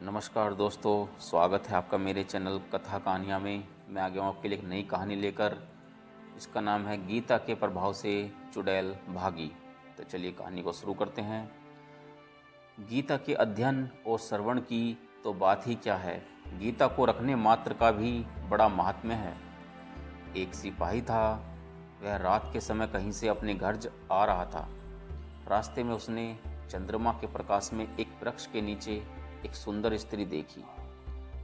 नमस्कार दोस्तों, स्वागत है आपका मेरे चैनल कथा कहानियाँ में। मैं आ गया हूँ आपके लिए एक नई कहानी लेकर। इसका नाम है गीता के प्रभाव से चुड़ैल भागी। तो चलिए कहानी को शुरू करते हैं। गीता के अध्ययन और श्रवण की तो बात ही क्या है, गीता को रखने मात्र का भी बड़ा महात्म्य है। एक सिपाही था। वह रात के समय कहीं से अपने घर आ रहा था। रास्ते में उसने चंद्रमा के प्रकाश में एक वृक्ष के नीचे एक सुंदर स्त्री देखी।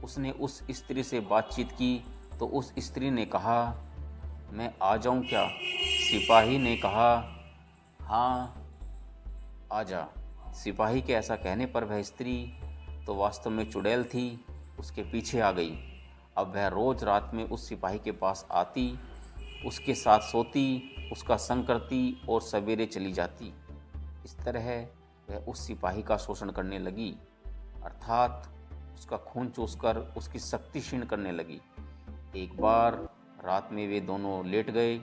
उसने उस स्त्री से बातचीत की तो उस स्त्री ने कहा, मैं आ जाऊं क्या? सिपाही ने कहा, हाँ आजा। सिपाही के ऐसा कहने पर वह स्त्री तो वास्तव में चुड़ैल थी, उसके पीछे आ गई। अब वह रोज रात में उस सिपाही के पास आती, उसके साथ सोती, उसका संग करती और सवेरे चली जाती। इस तरह वह उस सिपाही का शोषण करने लगी, अर्थात उसका खून चूसकर उसकी शक्ति क्षीण करने लगी। एक बार रात में वे दोनों लेट गए,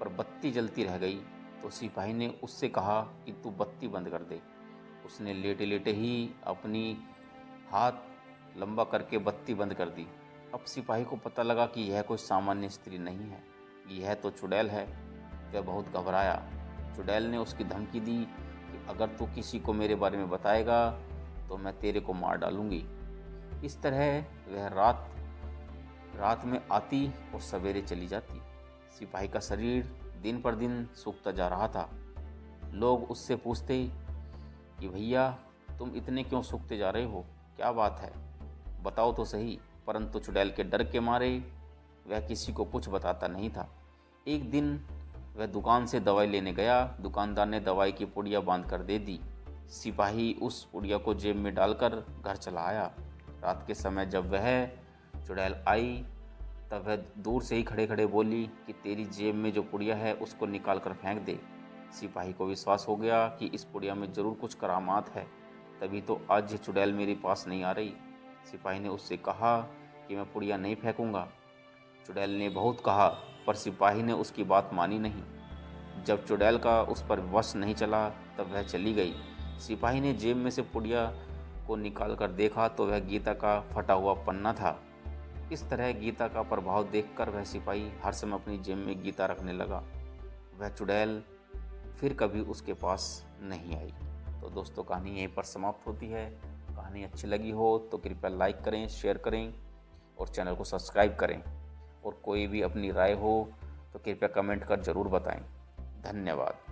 पर बत्ती जलती रह गई। तो सिपाही ने उससे कहा कि तू बत्ती बंद कर दे। उसने लेटे लेटे ही अपनी हाथ लंबा करके बत्ती बंद कर दी। अब सिपाही को पता लगा कि यह कोई सामान्य स्त्री नहीं है, यह तो चुड़ैल है। वह बहुत घबराया। चुड़ैल ने उसकी धमकी दी कि अगर तू किसी को मेरे बारे में बताएगा तो मैं तेरे को मार डालूंगी। इस तरह वह रात में आती और सवेरे चली जाती। सिपाही का शरीर दिन पर दिन सूखता जा रहा था। लोग उससे पूछते कि भैया, तुम इतने क्यों सूखते जा रहे हो, क्या बात है, बताओ तो सही। परंतु चुड़ैल के डर के मारे वह किसी को कुछ बताता नहीं था। एक दिन वह दुकान से दवाई लेने गया। दुकानदार ने दवाई की पुड़िया बांध कर दे दी। सिपाही उस पुड़िया को जेब में डालकर घर चला आया। रात के समय जब वह चुड़ैल आई तब वह दूर से ही खड़े खड़े बोली कि तेरी जेब में जो पुड़िया है उसको निकाल कर फेंक दे। सिपाही को विश्वास हो गया कि इस पुड़िया में ज़रूर कुछ करामात है, तभी तो आज ये चुड़ैल मेरे पास नहीं आ रही। सिपाही ने उससे कहा कि मैं पुड़िया नहीं फेंकूंगा। चुड़ैल ने बहुत कहा, पर सिपाही ने उसकी बात मानी नहीं। जब चुड़ैल का उस पर वश नहीं चला तब वह चली गई। सिपाही ने जेब में से पुड़िया को निकाल कर देखा तो वह गीता का फटा हुआ पन्ना था। इस तरह गीता का प्रभाव देखकर वह सिपाही हर समय अपनी जेब में गीता रखने लगा। वह चुड़ैल फिर कभी उसके पास नहीं आई। तो दोस्तों, कहानी यहीं पर समाप्त होती है। कहानी अच्छी लगी हो तो कृपया लाइक करें, शेयर करें और चैनल को सब्सक्राइब करें। और कोई भी अपनी राय हो तो कृपया कमेंट कर ज़रूर बताएं। धन्यवाद।